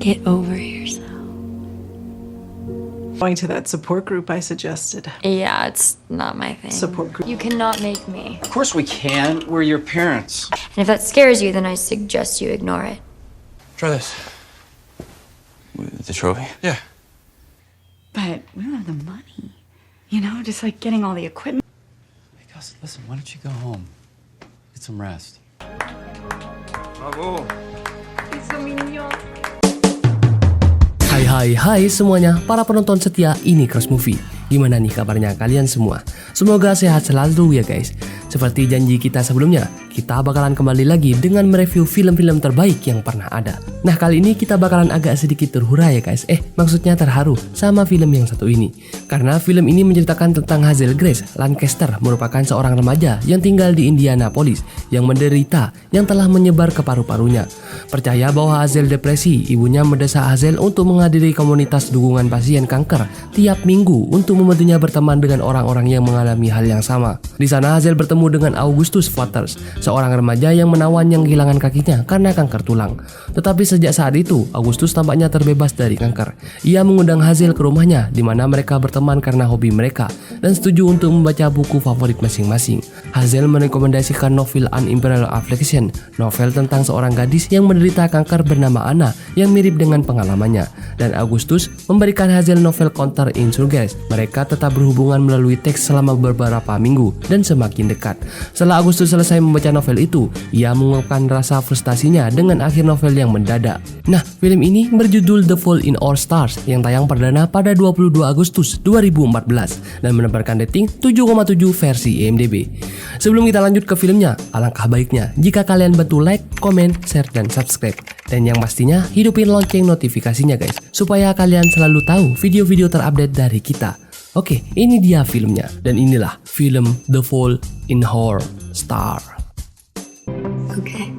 Get over yourself. Going to that support group I suggested. Yeah, it's not my thing. Support group. You cannot make me. Of course we can. We're your parents. And if that scares you, then I suggest you ignore it. Try this. The trophy? Yeah. But we don't have the money. You know, just like getting all the equipment. Hey, Gus, listen, why don't you go home? Get some rest. Bravo. Hai semuanya, para penonton setia ini Cross Movie. Gimana nih kabarnya kalian semua? Semoga sehat selalu ya guys. Seperti janji kita sebelumnya, kita bakalan kembali lagi dengan mereview film-film terbaik yang pernah ada. Nah kali ini kita bakalan agak sedikit terhura ya guys. Maksudnya terharu sama film yang satu ini. Karena film ini menceritakan tentang Hazel Grace Lancaster, merupakan seorang remaja yang tinggal di Indianapolis yang menderita yang telah menyebar ke paru-parunya. Percaya bahwa Hazel depresi, ibunya mendesak Hazel untuk menghadiri komunitas dukungan pasien kanker tiap minggu untuk membantunya berteman dengan orang-orang yang mengalami hal yang sama. Di sana Hazel bertemu dengan Augustus Waters, seorang remaja yang menawan yang kehilangan kakinya karena kanker tulang. Tetapi sejak saat itu, Augustus tampaknya terbebas dari kanker. Ia mengundang Hazel ke rumahnya, di mana mereka berteman karena hobi mereka dan setuju untuk membaca buku favorit masing-masing. Hazel merekomendasikan novel An Imperial Affliction, novel tentang seorang gadis yang menderita kanker bernama Anna yang mirip dengan pengalamannya. Dan Augustus memberikan Hazel novel Counter Insurgents. Mereka tetap berhubungan melalui teks selama beberapa minggu dan semakin dekat. Setelah Agustus selesai membaca novel itu, ia mengungkapkan rasa frustasinya dengan akhir novel yang mendadak. Nah, film ini berjudul The Fault in Our Stars yang tayang perdana pada 22 Agustus 2014 dan menebarkan rating 7,7 versi IMDb. Sebelum kita lanjut ke filmnya, alangkah baiknya jika kalian bantu like, komen, share, dan subscribe. Dan yang pastinya hidupin lonceng notifikasinya guys, supaya kalian selalu tahu video-video terupdate dari kita. Oke, ini dia filmnya, dan inilah film The Fault in Our Stars. Okay.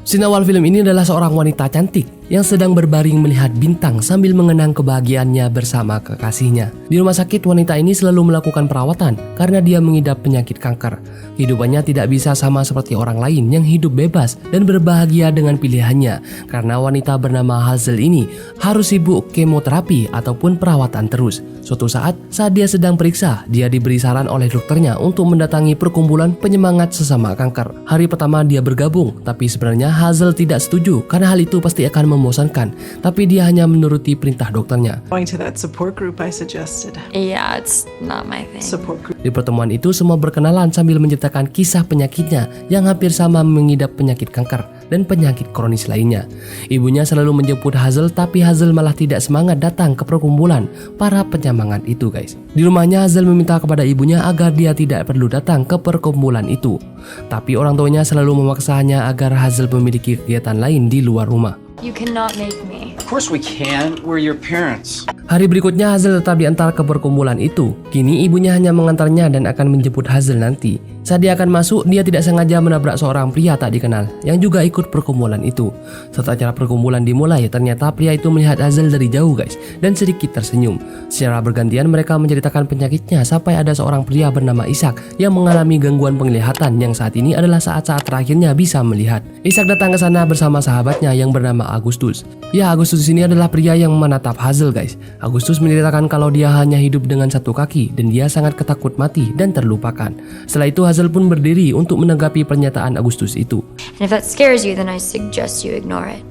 Scene awal film ini adalah seorang wanita cantik yang sedang berbaring melihat bintang sambil mengenang kebahagiaannya bersama kekasihnya. Di rumah sakit, wanita ini selalu melakukan perawatan karena dia mengidap penyakit kanker. Kehidupannya tidak bisa sama seperti orang lain yang hidup bebas dan berbahagia dengan pilihannya, karena wanita bernama Hazel ini harus sibuk kemoterapi ataupun perawatan terus. Suatu saat dia sedang periksa, dia diberi saran oleh dokternya untuk mendatangi perkumpulan penyemangat sesama kanker. Hari pertama dia bergabung, tapi sebenarnya Hazel tidak setuju karena hal itu pasti akan membosankan, tapi dia hanya menuruti perintah dokternya. Going to that support group I suggested. Yeah, it's not my thing. Support group. Di pertemuan itu semua berkenalan sambil menceritakan kisah penyakitnya yang hampir sama, mengidap penyakit kanker dan penyakit kronis lainnya. Ibunya selalu menjemput Hazel, tapi Hazel malah tidak semangat datang ke perkumpulan para penyemangat itu guys. Di rumahnya Hazel meminta kepada ibunya agar dia tidak perlu datang ke perkumpulan itu, tapi orang tuanya selalu memaksanya agar Hazel memiliki kegiatan lain di luar rumah. You cannot make me. Of course we can. We're your parents. Hari berikutnya Hazel tetap diantar ke perkumpulan itu. Kini ibunya hanya mengantarnya dan akan menjemput Hazel nanti. Saat dia akan masuk, dia tidak sengaja menabrak seorang pria tak dikenal yang juga ikut perkumpulan itu. Saat acara perkumpulan dimulai, ternyata pria itu melihat Hazel dari jauh guys dan sedikit tersenyum. Secara bergantian mereka menceritakan penyakitnya sampai ada seorang pria bernama Ishak yang mengalami gangguan penglihatan yang saat ini adalah saat-saat terakhirnya bisa melihat. Ishak datang ke sana bersama sahabatnya yang bernama Augustus. Ya, Augustus ini adalah pria yang menatap Hazel guys. Augustus menceritakan kalau dia hanya hidup dengan satu kaki dan dia sangat ketakut mati dan terlupakan. Setelah itu Hazel pun berdiri untuk menanggapi pernyataan Augustus itu. And if that scares you, then I suggest you ignore it.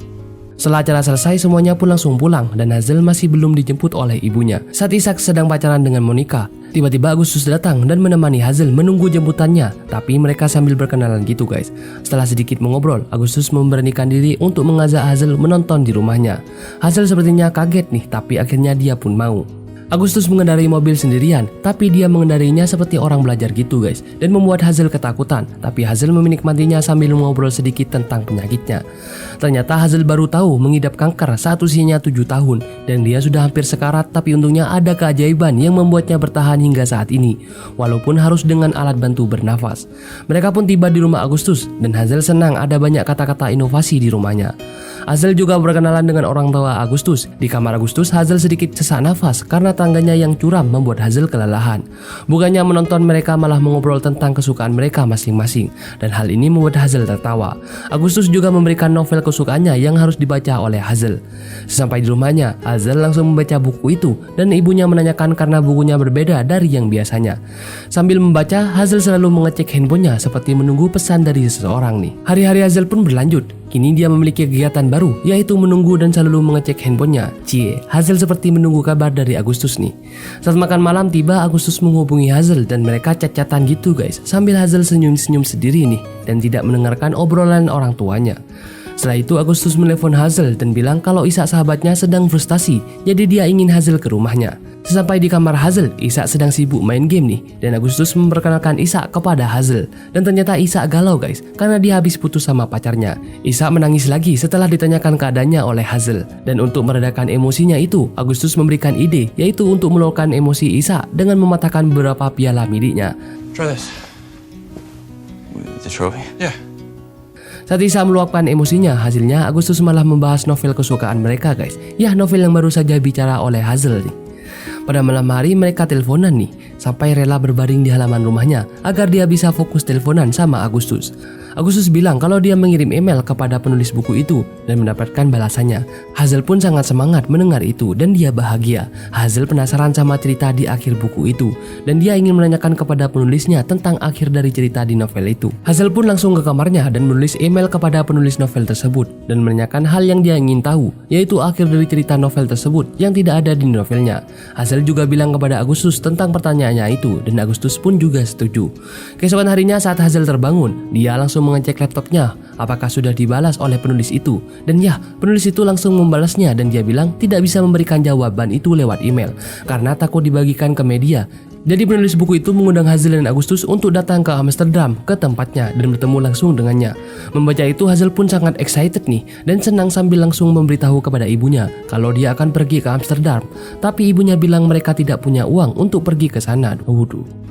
Setelah acara selesai, semuanya pun langsung pulang dan Hazel masih belum dijemput oleh ibunya. Saat Ishak sedang pacaran dengan Monica, tiba-tiba Augustus datang dan menemani Hazel menunggu jemputannya, tapi mereka sambil berkenalan gitu guys. Setelah sedikit mengobrol, Augustus memberanikan diri untuk mengajak Hazel menonton di rumahnya. Hazel sepertinya kaget nih, tapi akhirnya dia pun mau. Augustus mengendarai mobil sendirian, tapi dia mengendarinya seperti orang belajar gitu guys, dan membuat Hazel ketakutan, tapi Hazel menikmatinya sambil mengobrol sedikit tentang penyakitnya. Ternyata Hazel baru tahu mengidap kanker saat usianya 7 tahun dan dia sudah hampir sekarat, tapi untungnya ada keajaiban yang membuatnya bertahan hingga saat ini walaupun harus dengan alat bantu bernafas. Mereka pun tiba di rumah Agustus dan Hazel senang ada banyak kata-kata inovasi di rumahnya. Hazel juga berkenalan dengan orang tua Agustus. Di kamar Agustus, Hazel sedikit sesak nafas karena tangganya yang curam membuat Hazel kelelahan. Bukannya menonton, mereka malah mengobrol tentang kesukaan mereka masing-masing dan hal ini membuat Hazel tertawa. Agustus juga memberikan novel kesukaannya yang harus dibaca oleh Hazel. Sesampai di rumahnya, Hazel langsung membaca buku itu dan ibunya menanyakan karena bukunya berbeda dari yang biasanya. Sambil membaca, Hazel selalu mengecek handphonenya seperti menunggu pesan dari seseorang nih. Hari-hari Hazel pun berlanjut. Kini dia memiliki kegiatan baru, yaitu menunggu dan selalu mengecek handphonenya. Hazel seperti menunggu kabar dari Agustus nih. Saat makan malam tiba, Agustus menghubungi Hazel dan mereka chat-chatan gitu guys, sambil Hazel senyum-senyum sendiri nih dan tidak mendengarkan obrolan orang tuanya. Setelah itu Agustus menelpon Hazel dan bilang kalau Ishak sahabatnya sedang frustasi, jadi dia ingin Hazel ke rumahnya. Sesampai di kamar Hazel, Ishak sedang sibuk main game nih dan Agustus memperkenalkan Ishak kepada Hazel. Dan ternyata Ishak galau guys, karena dia habis putus sama pacarnya. Ishak menangis lagi setelah ditanyakan keadaannya oleh Hazel. Dan untuk meredakan emosinya itu, Agustus memberikan ide, yaitu untuk meluapkan emosi Ishak dengan mematahkan beberapa piala miliknya. Try this. The trophy? Yeah. Saat Ishak meluapkan emosinya, hasilnya Agustus malah membahas novel kesukaan mereka guys. Ya, novel yang baru saja bicara oleh Hazel nih. Pada malam hari mereka teleponan nih, sampai rela berbaring di halaman rumahnya agar dia bisa fokus teleponan sama Agustus. Agustus bilang kalau dia mengirim email kepada penulis buku itu dan mendapatkan balasannya. Hazel pun sangat semangat mendengar itu dan dia bahagia. Hazel penasaran sama cerita di akhir buku itu dan dia ingin menanyakan kepada penulisnya tentang akhir dari cerita di novel itu. Hazel pun langsung ke kamarnya dan menulis email kepada penulis novel tersebut dan menanyakan hal yang dia ingin tahu, yaitu akhir dari cerita novel tersebut yang tidak ada di novelnya. Hazel juga bilang kepada Agustus tentang pertanyaannya itu dan Agustus pun juga setuju. Keesokan harinya saat Hazel terbangun, dia langsung mengecek laptopnya apakah sudah dibalas oleh penulis itu. Dan ya, penulis itu langsung membalasnya dan dia bilang tidak bisa memberikan jawaban itu lewat email karena takut dibagikan ke media. Jadi penulis buku itu mengundang Hazel dan Agustus untuk datang ke Amsterdam ke tempatnya dan bertemu langsung dengannya. Membaca itu Hazel pun sangat excited nih dan senang sambil langsung memberitahu kepada ibunya kalau dia akan pergi ke Amsterdam. Tapi ibunya bilang mereka tidak punya uang untuk pergi ke sana. Waduh.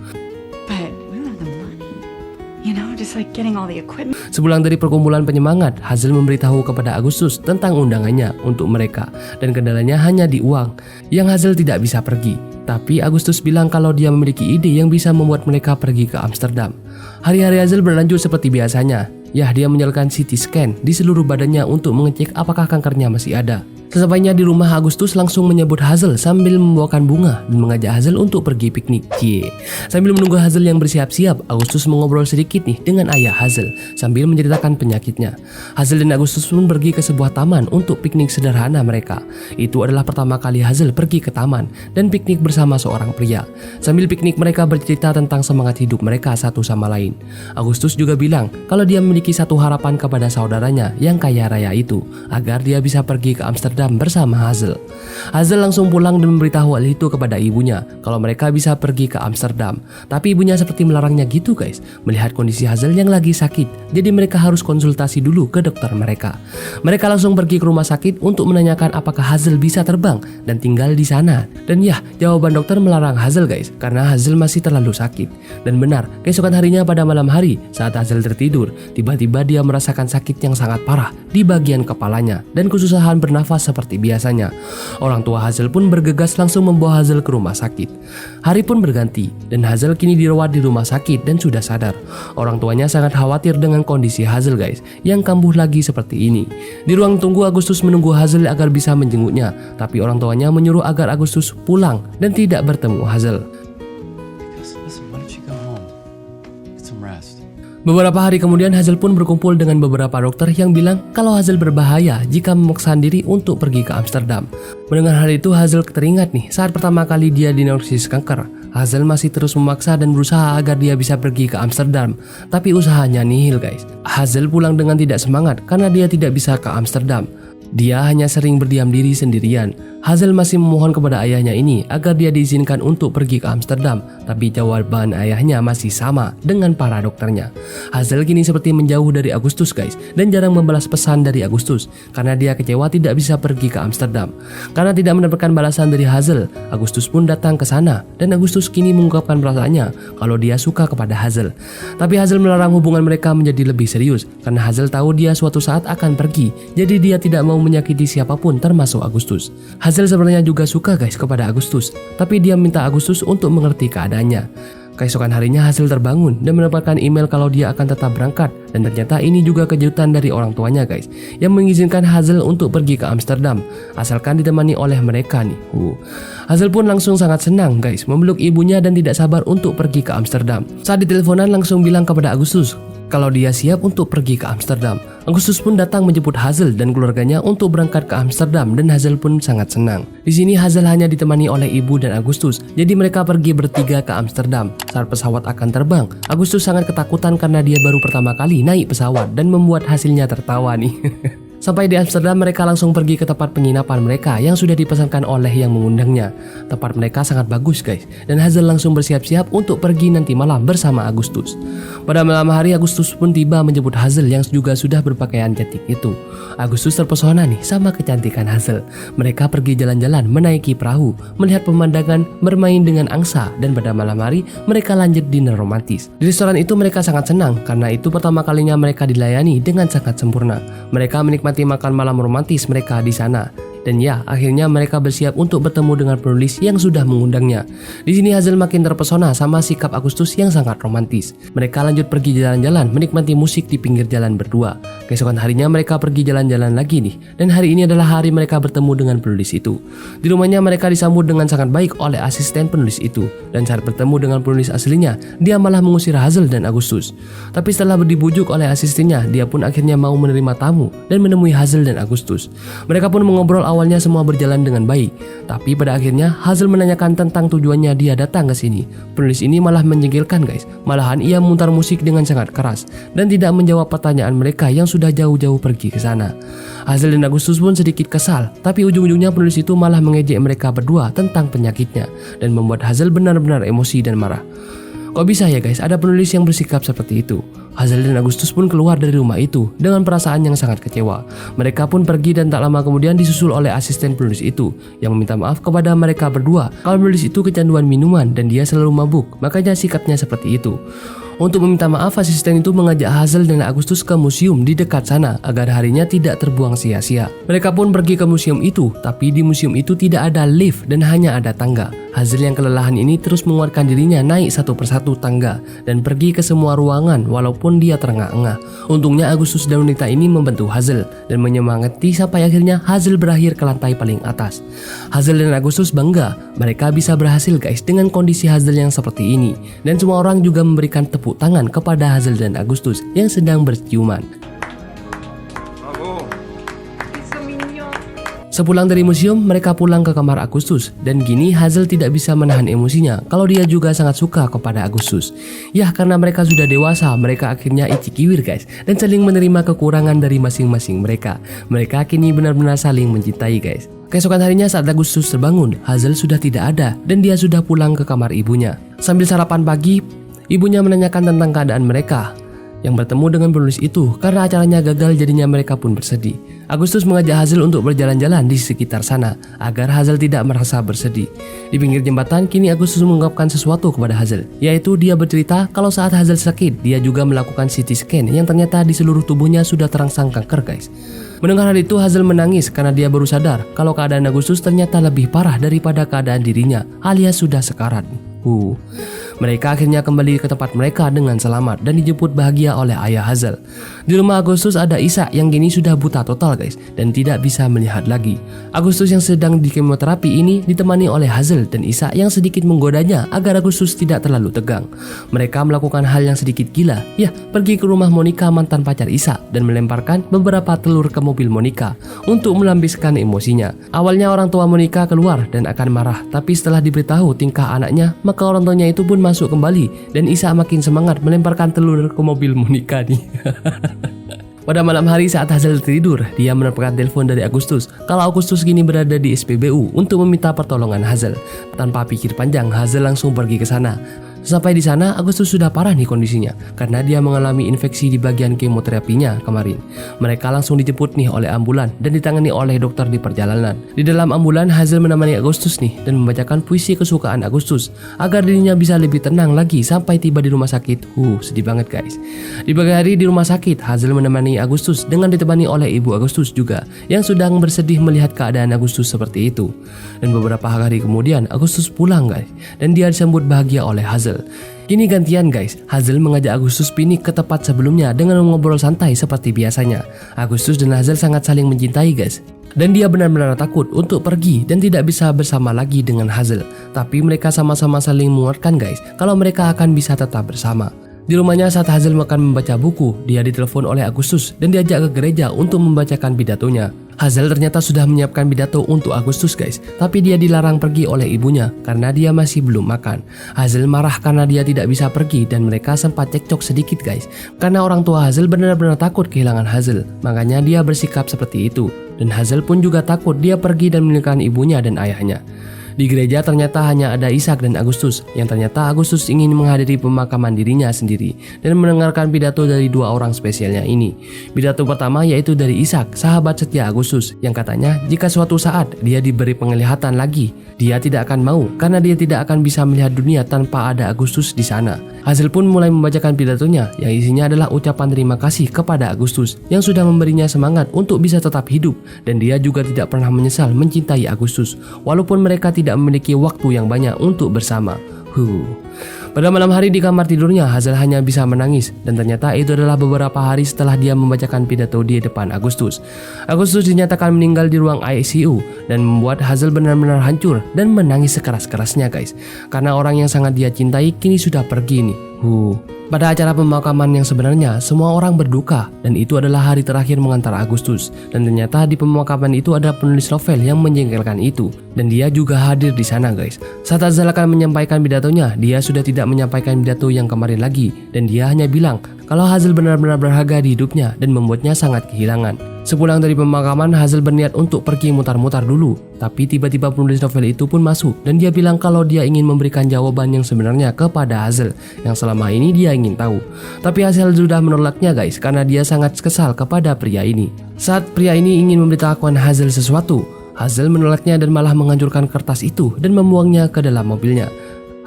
Sepulang dari perkumpulan penyemangat, Hazel memberitahu kepada Agustus tentang undangannya untuk mereka dan kendalanya hanya di uang yang Hazel tidak bisa pergi. Tapi Agustus bilang kalau dia memiliki ide yang bisa membuat mereka pergi ke Amsterdam. Hari-hari Hazel berlanjut seperti biasanya. Ya, dia menjalankan CT scan di seluruh badannya untuk mengecek apakah kankernya masih ada. Sesampainya di rumah, Agustus langsung menyebut Hazel sambil membawakan bunga dan mengajak Hazel untuk pergi piknik. Sambil menunggu Hazel yang bersiap-siap, Agustus mengobrol sedikit nih dengan ayah Hazel sambil menceritakan penyakitnya. Hazel dan Agustus pun pergi ke sebuah taman untuk piknik sederhana mereka. Itu adalah pertama kali Hazel pergi ke taman dan piknik bersama seorang pria. Sambil piknik mereka bercerita tentang semangat hidup mereka satu sama lain. Agustus juga bilang kalau dia memiliki satu harapan kepada saudaranya yang kaya raya itu agar dia bisa pergi ke Amsterdam bersama Hazel. Hazel langsung pulang dan memberitahu hal itu kepada ibunya kalau mereka bisa pergi ke Amsterdam. Tapi ibunya seperti melarangnya gitu guys, melihat kondisi Hazel yang lagi sakit. Jadi mereka harus konsultasi dulu ke dokter mereka. Mereka langsung pergi ke rumah sakit untuk menanyakan apakah Hazel bisa terbang dan tinggal di sana. Dan ya, jawaban dokter melarang Hazel guys karena Hazel masih terlalu sakit. Dan benar, keesokan harinya pada malam hari saat Hazel tertidur, tiba-tiba dia merasakan sakit yang sangat parah di bagian kepalanya dan kesusahan bernafas seperti biasanya. Orang tua Hazel pun bergegas langsung membawa Hazel ke rumah sakit. Hari pun berganti dan Hazel kini dirawat di rumah sakit dan sudah sadar. Orang tuanya sangat khawatir dengan kondisi Hazel guys yang kambuh lagi seperti ini. Di ruang tunggu, Agustus menunggu Hazel agar bisa menjenguknya, tapi orang tuanya menyuruh agar Agustus pulang dan tidak bertemu Hazel. Listen, why don't you go home? Get some rest. Beberapa hari kemudian Hazel pun berkumpul dengan beberapa dokter yang bilang kalau Hazel berbahaya jika memaksa diri untuk pergi ke Amsterdam. Mendengar hal itu, Hazel teringat nih saat pertama kali dia diagnosis kanker. Hazel masih terus memaksa dan berusaha agar dia bisa pergi ke Amsterdam, tapi usahanya nihil guys. Hazel pulang dengan tidak semangat karena dia tidak bisa ke Amsterdam. Dia hanya sering berdiam diri sendirian. Hazel masih memohon kepada ayahnya ini agar dia diizinkan untuk pergi ke Amsterdam, tapi jawaban ayahnya masih sama dengan para dokternya. Hazel kini seperti menjauh dari Agustus guys, dan jarang membalas pesan dari Agustus karena dia kecewa tidak bisa pergi ke Amsterdam. Karena tidak mendapatkan balasan dari Hazel, Agustus pun datang ke sana dan Agustus kini mengungkapkan perasaannya kalau dia suka kepada Hazel. Tapi Hazel melarang hubungan mereka menjadi lebih serius karena Hazel tahu dia suatu saat akan pergi, jadi dia tidak mau menyakiti siapapun termasuk Agustus. Hazel sebenarnya juga suka guys kepada Agustus, tapi dia minta Agustus untuk mengerti keadaannya. Keesokan harinya Hazel terbangun dan mendapatkan email kalau dia akan tetap berangkat, dan ternyata ini juga kejutan dari orang tuanya guys, yang mengizinkan Hazel untuk pergi ke Amsterdam asalkan ditemani oleh mereka nih. Hazel pun langsung sangat senang guys memeluk ibunya dan tidak sabar untuk pergi ke Amsterdam. Saat diteleponan langsung bilang kepada Agustus kalau dia siap untuk pergi ke Amsterdam. Agustus pun datang menjemput Hazel dan keluarganya untuk berangkat ke Amsterdam dan Hazel pun sangat senang. Di sini Hazel hanya ditemani oleh ibu dan Agustus, jadi mereka pergi bertiga ke Amsterdam. Saat pesawat akan terbang, Agustus sangat ketakutan karena dia baru pertama kali naik pesawat dan membuat hasilnya tertawa nih. Sampai di Amsterdam mereka langsung pergi ke tempat penginapan mereka yang sudah dipesankan oleh yang mengundangnya. Tempat mereka sangat bagus guys, dan Hazel langsung bersiap-siap untuk pergi nanti malam bersama Agustus. Pada malam hari Agustus pun tiba menjemput Hazel yang juga sudah berpakaian cantik itu. Agustus terpesona nih sama kecantikan Hazel. Mereka pergi jalan-jalan menaiki perahu, melihat pemandangan, bermain dengan angsa, dan pada malam hari mereka lanjut dinner romantis. Di restoran itu mereka sangat senang karena itu pertama kalinya mereka dilayani dengan sangat sempurna. Mereka menikmati makan malam romantis mereka di sana. Dan ya, akhirnya mereka bersiap untuk bertemu dengan penulis yang sudah mengundangnya. Di sini Hazel makin terpesona sama sikap Agustus yang sangat romantis. Mereka lanjut pergi jalan-jalan, menikmati musik di pinggir jalan berdua. Keesokan harinya mereka pergi jalan-jalan lagi nih. Dan hari ini adalah hari mereka bertemu dengan penulis itu. Di rumahnya mereka disambut dengan sangat baik oleh asisten penulis itu. Dan saat bertemu dengan penulis aslinya, dia malah mengusir Hazel dan Agustus. Tapi setelah dibujuk oleh asistennya, dia pun akhirnya mau menerima tamu dan menemui Hazel dan Agustus. Mereka pun mengobrol. Awalnya semua berjalan dengan baik, tapi pada akhirnya Hazel menanyakan tentang tujuannya dia datang ke sini. Penulis ini malah menjengkelkan guys. Malahan ia memutar musik dengan sangat keras dan tidak menjawab pertanyaan mereka yang sudah jauh-jauh pergi ke sana. Hazel dan Agustus pun sedikit kesal, tapi ujung-ujungnya penulis itu malah mengejek mereka berdua tentang penyakitnya dan membuat Hazel benar-benar emosi dan marah. Kok bisa ya guys ada penulis yang bersikap seperti itu? Hazel dan Agustus pun keluar dari rumah itu dengan perasaan yang sangat kecewa. Mereka pun pergi dan tak lama kemudian disusul oleh asisten penulis itu yang meminta maaf kepada mereka berdua kalau penulis itu kecanduan minuman dan dia selalu mabuk, makanya sikapnya seperti itu. Untuk meminta maaf, asisten itu mengajak Hazel dan Agustus ke museum di dekat sana agar harinya tidak terbuang sia-sia. Mereka pun pergi ke museum itu, tapi di museum itu tidak ada lift dan hanya ada tangga. Hazel yang kelelahan ini terus menguatkan dirinya naik satu persatu tangga dan pergi ke semua ruangan walaupun dia terengah-engah. Untungnya Agustus dan wanita ini membantu Hazel dan menyemangati sampai akhirnya Hazel berakhir ke lantai paling atas. Hazel dan Agustus bangga mereka bisa berhasil guys dengan kondisi Hazel yang seperti ini, dan semua orang juga memberikan tepuk tangan kepada Hazel dan Agustus yang sedang berciuman. Sepulang dari museum, mereka pulang ke kamar Agustus dan gini Hazel tidak bisa menahan emosinya kalau dia juga sangat suka kepada Agustus. Ya karena mereka sudah dewasa, mereka akhirnya icikiwir guys dan saling menerima kekurangan dari masing-masing mereka. Mereka kini benar-benar saling mencintai guys. Keesokan harinya saat Agustus terbangun, Hazel sudah tidak ada dan dia sudah pulang ke kamar ibunya. Sambil sarapan pagi, ibunya menanyakan tentang keadaan mereka yang bertemu dengan penulis itu karena acaranya gagal, jadinya mereka pun bersedih. Agustus mengajak Hazel untuk berjalan-jalan di sekitar sana agar Hazel tidak merasa bersedih. Di pinggir jembatan, kini Agustus mengungkapkan sesuatu kepada Hazel, yaitu dia bercerita kalau saat Hazel sakit, dia juga melakukan CT scan yang ternyata di seluruh tubuhnya sudah terangsang kanker guys. Mendengar hal itu, Hazel menangis karena dia baru sadar kalau keadaan Agustus ternyata lebih parah daripada keadaan dirinya, alias sudah sekarat. Mereka akhirnya kembali ke tempat mereka dengan selamat dan dijemput bahagia oleh ayah Hazel. Di rumah Agustus ada Isa yang kini sudah buta total guys dan tidak bisa melihat lagi. Agustus yang sedang di kemoterapi ini ditemani oleh Hazel dan Isa yang sedikit menggodanya agar Agustus tidak terlalu tegang. Mereka melakukan hal yang sedikit gila, pergi ke rumah Monica, mantan pacar Isa, dan melemparkan beberapa telur ke mobil Monica untuk melambiskan emosinya. Awalnya orang tua Monica keluar dan akan marah, tapi setelah diberitahu tingkah anaknya, maka orang tuanya itu pun masuk kembali dan Isa makin semangat melemparkan telur ke mobil Monica nih. Pada malam hari saat Hazel tertidur, dia mendapatkan telepon dari Agustus kalau Agustus kini berada di SPBU untuk meminta pertolongan Hazel. Tanpa pikir panjang, Hazel langsung pergi ke sana. Sampai di sana, Agustus sudah parah nih kondisinya karena dia mengalami infeksi di bagian kemoterapinya kemarin. Mereka langsung dijemput nih oleh ambulan dan ditangani oleh dokter di perjalanan. Di dalam ambulan, Hazel menemani Agustus nih dan membacakan puisi kesukaan Agustus agar dirinya bisa lebih tenang lagi sampai tiba di rumah sakit. Sedih banget guys. Di pagi hari di rumah sakit, Hazel menemani Agustus dengan ditemani oleh ibu Agustus juga yang sedang bersedih melihat keadaan Agustus seperti itu. Dan beberapa hari kemudian, Agustus pulang guys dan dia disambut bahagia oleh Hazel. Kini gantian guys, Hazel mengajak Agustus pinik ke tempat sebelumnya dengan ngobrol santai seperti biasanya. Agustus dan Hazel sangat saling mencintai guys. Dan dia benar-benar takut untuk pergi dan tidak bisa bersama lagi dengan Hazel. Tapi mereka sama-sama saling menguatkan guys kalau mereka akan bisa tetap bersama. Di rumahnya saat Hazel makan membaca buku, dia ditelepon oleh Agustus dan diajak ke gereja untuk membacakan pidatonya. Hazel ternyata sudah menyiapkan pidato untuk Agustus guys, tapi dia dilarang pergi oleh ibunya karena dia masih belum makan. Hazel marah karena dia tidak bisa pergi dan mereka sempat cekcok sedikit guys, karena orang tua Hazel benar-benar takut kehilangan Hazel, makanya dia bersikap seperti itu. Dan Hazel pun juga takut dia pergi dan meninggalkan ibunya dan ayahnya. Di gereja ternyata hanya ada Ishak dan Agustus, yang ternyata Agustus ingin menghadiri pemakaman dirinya sendiri dan mendengarkan pidato dari dua orang spesialnya ini. Pidato pertama yaitu dari Ishak, sahabat setia Agustus, yang katanya jika suatu saat dia diberi penglihatan lagi, dia tidak akan mau karena dia tidak akan bisa melihat dunia tanpa ada Agustus di sana. Hazel pun mulai membacakan pidatonya yang isinya adalah ucapan terima kasih kepada Agustus yang sudah memberinya semangat untuk bisa tetap hidup, dan dia juga tidak pernah menyesal mencintai Agustus walaupun mereka tidak memiliki waktu yang banyak untuk bersama. Pada malam hari di kamar tidurnya, Hazel hanya bisa menangis, dan ternyata itu adalah beberapa hari setelah dia membacakan pidato di depan Agustus. Agustus dinyatakan meninggal di ruang ICU dan membuat Hazel benar-benar hancur dan menangis sekeras-kerasnya guys, karena orang yang sangat dia cintai kini sudah pergi nih. Pada acara pemakaman yang sebenarnya, semua orang berduka dan itu adalah hari terakhir mengantar Agustus. Dan ternyata di pemakaman itu ada penulis novel yang menjengkelkan itu, dan dia juga hadir di sana guys. Saat Hazel akan menyampaikan pidatonya, dia sudah tidak menyampaikan pidato yang kemarin lagi, dan dia hanya bilang kalau Hazel benar-benar berharga di hidupnya dan membuatnya sangat kehilangan. Sepulang dari pemakaman, Hazel berniat untuk pergi mutar-mutar dulu, tapi tiba-tiba penulis novel itu pun masuk dan dia bilang kalau dia ingin memberikan jawaban yang sebenarnya kepada Hazel yang selama ini dia ingin tahu. Tapi Hazel sudah menolaknya guys karena dia sangat kesal kepada pria ini. Saat pria ini ingin memberitahukan Hazel sesuatu, Hazel menolaknya dan malah menghancurkan kertas itu dan membuangnya ke dalam mobilnya.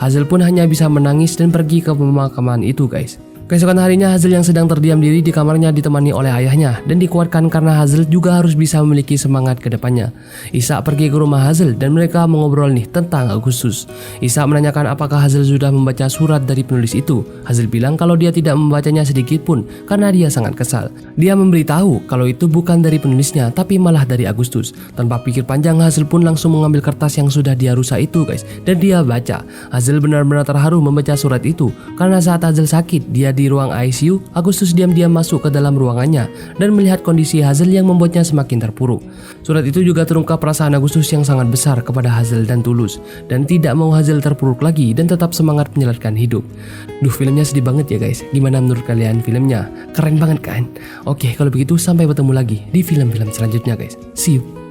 Hazel pun hanya bisa menangis dan pergi ke pemakaman itu guys. Keesokan harinya, Hazel yang sedang terdiam diri di kamarnya ditemani oleh ayahnya dan dikuatkan karena Hazel juga harus bisa memiliki semangat ke depannya. Ishak pergi ke rumah Hazel dan mereka mengobrol nih tentang Agustus. Ishak menanyakan apakah Hazel sudah membaca surat dari penulis itu. Hazel bilang kalau dia tidak membacanya sedikit pun karena dia sangat kesal. Dia memberitahu kalau itu bukan dari penulisnya tapi malah dari Agustus. Tanpa pikir panjang, Hazel pun langsung mengambil kertas yang sudah dia rusak itu guys dan dia baca. Hazel benar-benar terharu membaca surat itu karena saat Hazel sakit, dia di ruang ICU, Agustus diam-diam masuk ke dalam ruangannya dan melihat kondisi Hazel yang membuatnya semakin terpuruk. Surat itu juga terungkap perasaan Agustus yang sangat besar kepada Hazel dan tulus, dan tidak mau Hazel terpuruk lagi dan tetap semangat menjalankan hidup. Filmnya sedih banget ya guys. Gimana menurut kalian filmnya? Keren banget kan? Oke, kalau begitu sampai bertemu lagi di film-film selanjutnya guys. See you.